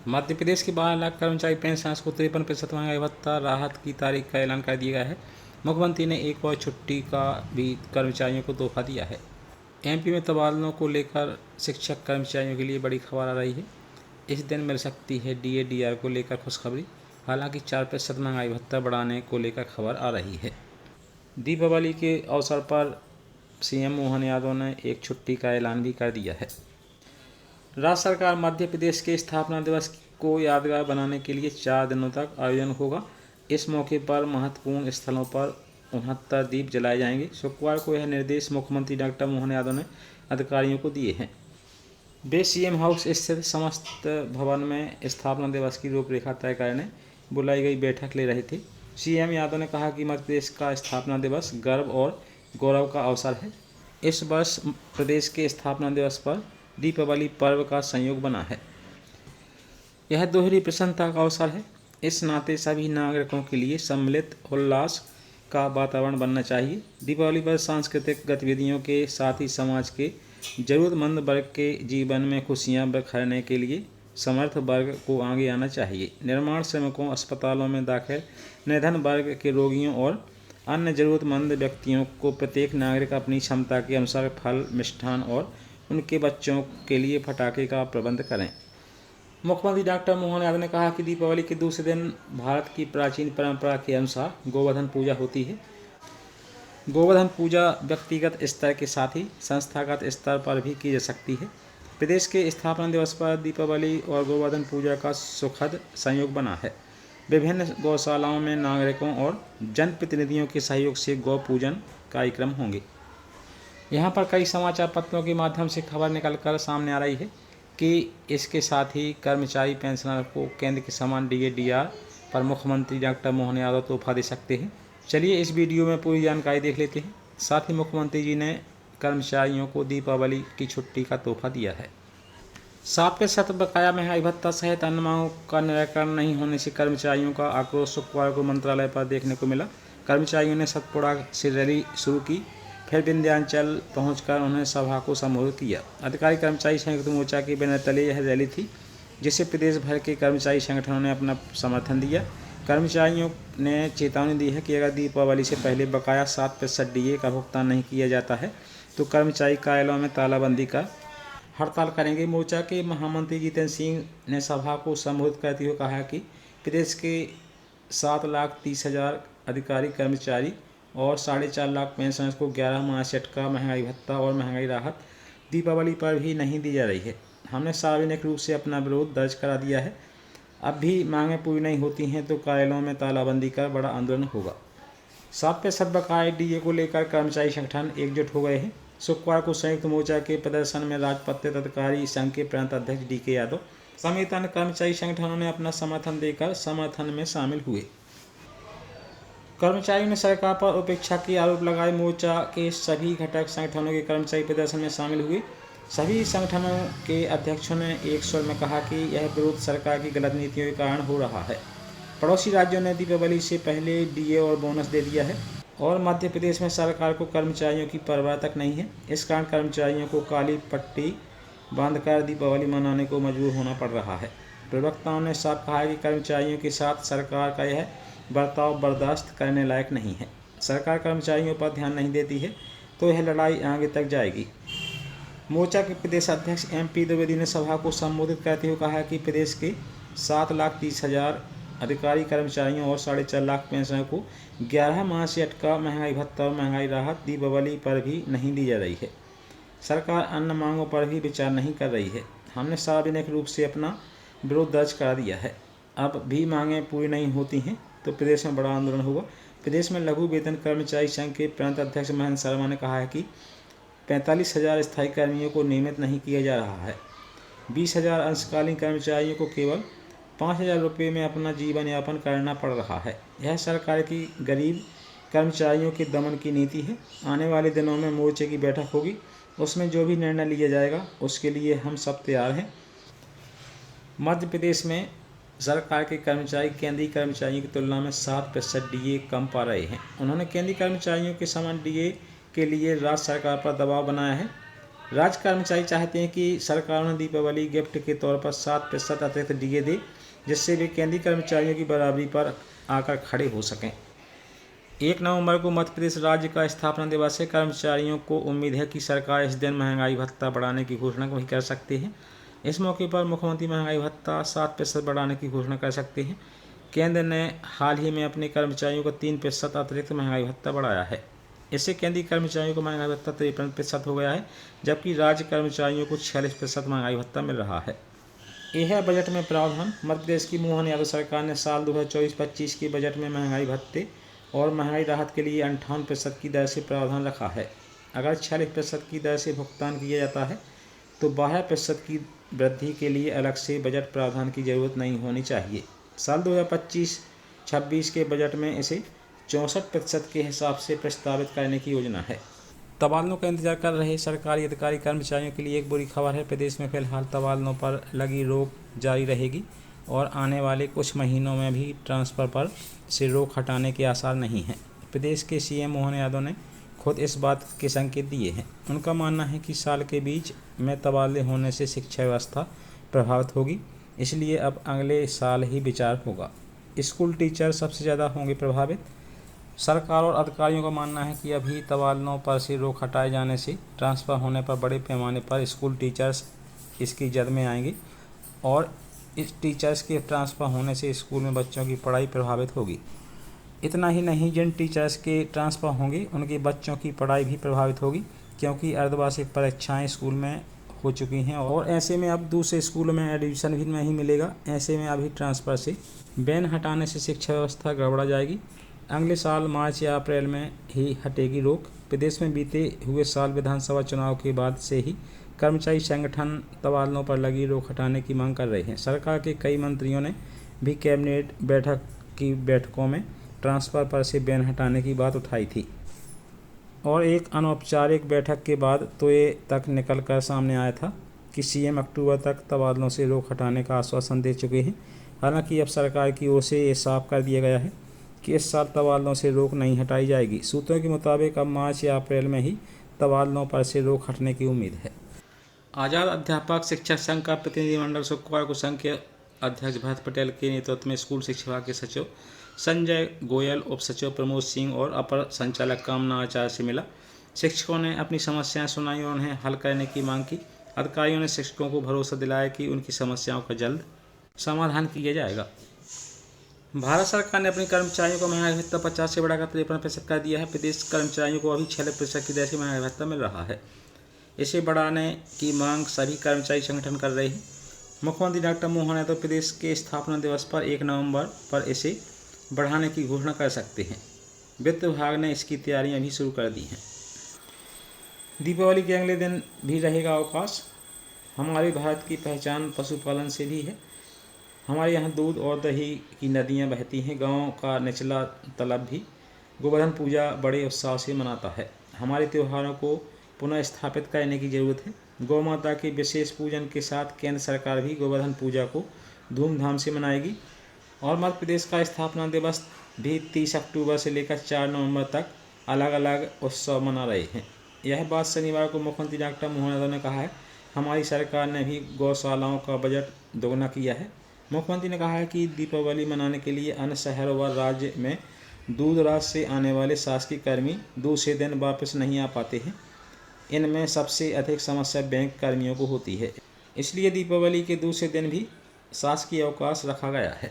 मध्य प्रदेश के 12 लाख कर्मचारी पेंशनर्स को 53% महंगाई भत्ता राहत की तारीख का ऐलान कर दिया गया है। मुख्यमंत्री ने एक और छुट्टी का भी कर्मचारियों को तोहफा दिया है। एमपी में तबादलों को लेकर शिक्षक कर्मचारियों के लिए बड़ी खबर आ रही है। इस दिन मिल सकती है डीए डीआर को लेकर खुशखबरी। हालांकि 4% महंगाई भत्ता बढ़ाने को लेकर खबर आ रही है। दीपावली के अवसर पर सीएम मोहन यादव ने एक छुट्टी का ऐलान भी कर दिया है। राज्य सरकार मध्य प्रदेश के स्थापना दिवस को यादगार बनाने के लिए 4 दिनों तक आयोजन होगा। इस मौके पर महत्वपूर्ण स्थलों पर 69 दीप जलाए जाएंगे। शुक्रवार को यह निर्देश मुख्यमंत्री डॉक्टर मोहन यादव ने अधिकारियों को दिए हैं। वे सीएम हाउस स्थित समस्त भवन में स्थापना दिवस की रूपरेखा तय करने बुलाई गई बैठक ले रहे थे। सीएम यादव ने कहा कि मध्य प्रदेश का स्थापना दिवस गर्व और गौरव का अवसर है। इस वर्ष प्रदेश के स्थापना दिवस पर दीपावली पर्व का संयोग बना है। यह दोहरी प्रसन्नता का अवसर है। इस नाते सभी नागरिकों के लिए सम्मिलित उल्लास का वातावरण बनना चाहिए। दीपावली पर सांस्कृतिक गतिविधियों के साथ ही समाज के जरूरतमंद वर्ग के जीवन में खुशियां बखेरने के लिए समर्थ वर्ग को आगे आना चाहिए। निर्माण श्रमिकों, अस्पतालों में दाखिल निर्धन वर्ग के रोगियों और अन्य जरूरतमंद व्यक्तियों को प्रत्येक नागरिक अपनी क्षमता के अनुसार फल, मिष्ठान और उनके बच्चों के लिए पटाखे का प्रबंध करें। मुख्यमंत्री डॉक्टर मोहन यादव ने कहा कि दीपावली के दूसरे दिन भारत की प्राचीन परंपरा के अनुसार गोवर्धन पूजा होती है। गोवर्धन पूजा व्यक्तिगत स्तर के साथ ही संस्थागत स्तर पर भी की जा सकती है। प्रदेश के स्थापना दिवस पर दीपावली और गोवर्धन पूजा का सुखद संयोग बना है। विभिन्न गौशालाओं में नागरिकों और जनप्रतिनिधियों के सहयोग से गौ पूजन कार्यक्रम होंगे। यहाँ पर कई समाचार पत्रों के माध्यम से खबर निकलकर सामने आ रही है कि इसके साथ ही कर्मचारी पेंशनर को केंद्र के समान डीए डीआर पर मुख्यमंत्री डॉक्टर मोहन यादव तोहफा दे सकते हैं। चलिए इस वीडियो में पूरी जानकारी देख लेते हैं। साथ ही मुख्यमंत्री जी ने कर्मचारियों को दीपावली की छुट्टी का तोहफा दिया है। 7% बकाया महंगाई भत्ता सहित अन्य मांगों का निराकरण नहीं होने से कर्मचारियों का आक्रोश शुक्रवार को मंत्रालय पर देखने को मिला। कर्मचारियों ने सतपुड़ा से रैली शुरू की, फिर विंध्याचल पहुंचकर उन्होंने सभा को संबोधित किया। अधिकारी कर्मचारी संयुक्त मोर्चा के बैनर तले यह रैली थी, जिसे प्रदेश भर के कर्मचारी संगठनों ने अपना समर्थन दिया। कर्मचारियों ने चेतावनी दी है कि अगर दीपावली से पहले बकाया 7% डीए का भुगतान नहीं किया जाता है तो कर्मचारी कार्यालयों में तालाबंदी कर हड़ताल करेंगे। मोर्चा के महामंत्री जितेंद्र सिंह ने सभा को संबोधित करते हुए कहा कि प्रदेश के 7,30,000 अधिकारी कर्मचारी और 4.5 लाख पेंशनर्स को 11 माह सेट का महंगाई भत्ता और महंगाई राहत दीपावली पर भी नहीं दी जा रही है। हमने सार्वजनिक रूप से अपना विरोध दर्ज करा दिया है। अब भी मांगें पूरी नहीं होती हैं तो कार्यालयों में तालाबंदी कर बड़ा आंदोलन होगा। 7% बकाये डीए को लेकर कर्मचारी संगठन एकजुट हो गए हैं। शुक्रवार को संयुक्त मोर्चा के प्रदर्शन में राजपत्रित अधिकारी संघ के प्रांत अध्यक्ष डीके यादव समेत अन्य कर्मचारी संगठनों ने अपना समर्थन देकर समर्थन में शामिल हुए। कर्मचारियों ने सरकार पर उपेक्षा के आरोप लगाए। मोर्चा के सभी घटक संगठनों के कर्मचारी प्रदर्शन में शामिल हुए। सभी संगठनों के अध्यक्षों ने एक स्वर में कहा कि यह विरोध सरकार की गलत नीतियों के कारण हो रहा है। पड़ोसी राज्यों ने दीपावली से पहले डीए और बोनस दे दिया है और मध्य प्रदेश में सरकार को कर्मचारियों की परवाह तक नहीं है। इस कारण कर्मचारियों को काली पट्टी बांधकर दीपावली मनाने को मजबूर होना पड़ रहा है। प्रवक्ताओं ने साफ कहा कि कर्मचारियों के साथ सरकार का यह बर्ताव बर्दाश्त करने लायक नहीं है। सरकार कर्मचारियों पर ध्यान नहीं देती है तो यह लड़ाई आगे तक जाएगी। मोर्चा के प्रदेश अध्यक्ष MP द्विवेदी ने सभा को संबोधित करते हुए कहा कि प्रदेश के 7,30,000 अधिकारी कर्मचारियों और 4.5 लाख पेंशनरों को 11 माह से अटका महंगाई भत्ता और महंगाई राहत दीपावली पर भी नहीं दी जा रही है। सरकार अन्य मांगों पर भी विचार नहीं कर रही है। हमने सार्वजनिक रूप से अपना विरोध दर्ज करा दिया है। अब भी मांगें पूरी नहीं होती हैं तो प्रदेश में बड़ा आंदोलन होगा। प्रदेश में लघु वेतन कर्मचारी संघ के प्रांत अध्यक्ष महेंद्र शर्मा ने कहा है कि 45,000 स्थायी कर्मियों को नियमित नहीं किया जा रहा है। 20,000 अंशकालीन कर्मचारियों को केवल 5,000 रुपये में अपना जीवन यापन करना पड़ रहा है। यह सरकार की गरीब कर्मचारियों के दमन की नीति है। आने वाले दिनों में मोर्चे की बैठक होगी, उसमें जो भी निर्णय लिया जाएगा उसके लिए हम सब तैयार हैं। मध्य प्रदेश में सरकार के कर्मचारी केंद्रीय कर्मचारियों की तुलना में 7% डीए कम पा रहे हैं। उन्होंने केंद्रीय कर्मचारियों के समान डीए के लिए राज्य सरकार पर दबाव बनाया है। राज्य कर्मचारी चाहते हैं कि सरकार उन्हें दीपावली गिफ्ट के तौर पर 7% अतिरिक्त डीए दे, जिससे वे केंद्रीय कर्मचारियों की बराबरी पर आकर खड़े हो सकें। 1 नवंबर को मध्य प्रदेश राज्य का स्थापना दिवस है। कर्मचारियों को उम्मीद है कि सरकार इस दिन महंगाई भत्ता बढ़ाने की घोषणा वही कर सकते हैं। इस मौके पर मुख्यमंत्री महंगाई भत्ता 7% बढ़ाने की घोषणा कर सकते हैं। केंद्र ने हाल ही में अपने कर्मचारियों को 3% अतिरिक्त महंगाई भत्ता बढ़ाया है। इससे केंद्रीय कर्मचारियों को महंगाई भत्ता 53% हो गया है, जबकि राज्य कर्मचारियों को 46% महंगाई भत्ता मिल रहा है। यह है बजट में प्रावधान। मध्य प्रदेश की मोहन यादव सरकार ने साल 2024-25 के बजट में महंगाई भत्ते और महंगाई राहत के लिए 58% की दर से प्रावधान रखा है। अगर 46% की दर से भुगतान किया जाता है तो 12% की वृद्धि के लिए अलग से बजट प्रावधान की जरूरत नहीं होनी चाहिए। साल 2025-26 के बजट में इसे 64% के हिसाब से प्रस्तावित करने की योजना है। तबादलों का इंतजार कर रहे सरकारी अधिकारी कर्मचारियों के लिए एक बुरी खबर है। प्रदेश में फिलहाल तबादलों पर लगी रोक जारी रहेगी और आने वाले कुछ महीनों में भी ट्रांसफ़र पर से रोक हटाने के आसार नहीं हैं। प्रदेश के सीएम मोहन यादव ने खुद इस बात के संकेत दिए हैं। उनका मानना है कि साल के बीच में तबादले होने से शिक्षा व्यवस्था प्रभावित होगी, इसलिए अब अगले साल ही विचार होगा। स्कूल टीचर सबसे ज़्यादा होंगे प्रभावित। सरकार और अधिकारियों का मानना है कि अभी तबादलों पर से रोक हटाए जाने से ट्रांसफ़र होने पर बड़े पैमाने पर स्कूल टीचर्स इसकी जद में आएंगे और इस टीचर्स के ट्रांसफ़र होने से स्कूल में बच्चों की पढ़ाई प्रभावित होगी। इतना ही नहीं, जिन टीचर्स के ट्रांसफ़र होंगे उनके बच्चों की पढ़ाई भी प्रभावित होगी, क्योंकि अर्धवार्षिक परीक्षाएं स्कूल में हो चुकी हैं और ऐसे में अब दूसरे स्कूलों में एडमिशन भी नहीं मिलेगा। ऐसे में अभी ट्रांसफ़र से बैन हटाने से शिक्षा व्यवस्था गड़बड़ा जाएगी। अगले साल मार्च या अप्रैल में ही हटेगी रोक। प्रदेश में बीते हुए साल विधानसभा चुनाव के बाद से ही कर्मचारी संगठन तबादलों पर लगी रोक हटाने की मांग कर रहे हैं। सरकार के कई मंत्रियों ने भी कैबिनेट बैठकों में ट्रांसफ़र पर से बैन हटाने की बात उठाई थी और एक अनौपचारिक बैठक के बाद तो ये तक निकल कर सामने आया था कि सीएम अक्टूबर तक तबादलों से रोक हटाने का आश्वासन दे चुके हैं। हालांकि अब सरकार की ओर से ये साफ कर दिया गया है कि इस साल तबादलों से रोक नहीं हटाई जाएगी। सूत्रों के मुताबिक अब मार्च या अप्रैल में ही तबादलों पर से रोक हटने की उम्मीद है। आज़ाद अध्यापक शिक्षक संघ का प्रतिनिधिमंडल शुक्रवार को संघ के अध्यक्ष भरत पटेल के नेतृत्व में स्कूल शिक्षा विभाग के सचिव संजय गोयल, उप सचिव प्रमोद सिंह और अपर संचालक कामना आचार्य से मिला। शिक्षकों ने अपनी समस्याएं सुनाई और उन्हें हल करने की मांग की। अधिकारियों ने शिक्षकों को भरोसा दिलाया कि उनकी समस्याओं का जल्द समाधान किया जाएगा। भारत सरकार ने अपने कर्मचारियों को महंगाई भत्ता 50 से बढ़ाकर 53% कर दिया है। प्रदेश कर्मचारियों को अभी 46% की दर से महंगाई भत्ता मिल रहा है। इसे बढ़ाने की मांग सभी कर्मचारी संगठन कर रहे हैं। मुख्यमंत्री डॉक्टर मोहन यादव प्रदेश के स्थापना दिवस पर 1 नवंबर पर इसे बढ़ाने की घोषणा कर सकते हैं। वित्त विभाग ने इसकी तैयारियां भी शुरू कर दी हैं। दीपावली के अगले दिन भी रहेगा अवकाश। हमारे भारत की पहचान पशुपालन से भी है। हमारे यहाँ दूध और दही की नदियाँ बहती हैं। गाँव का निचला तलब भी गोवर्धन पूजा बड़े उत्साह से मनाता है। हमारे त्योहारों को पुनः स्थापित करने की ज़रूरत है। गौ माता के विशेष पूजन के साथ केंद्र सरकार भी गोवर्धन पूजा को धूमधाम से मनाएगी और मध्य प्रदेश का स्थापना दिवस भी 30 अक्टूबर से लेकर 4 नवंबर तक अलग अलग उत्सव मना रहे हैं। यह बात शनिवार को मुख्यमंत्री डॉक्टर मोहन यादव ने कहा है। हमारी सरकार ने भी गौशालाओं का बजट दोगुना किया है। मुख्यमंत्री ने कहा है कि दीपावली मनाने के लिए अन्य शहरों व राज्य में दूर दराज से आने वाले शासकीय कर्मी दूसरे दिन वापस नहीं आ पाते हैं। इनमें सबसे अधिक समस्या बैंक कर्मियों को होती है, इसलिए दीपावली के दूसरे दिन भी शासकीय अवकाश रखा गया है।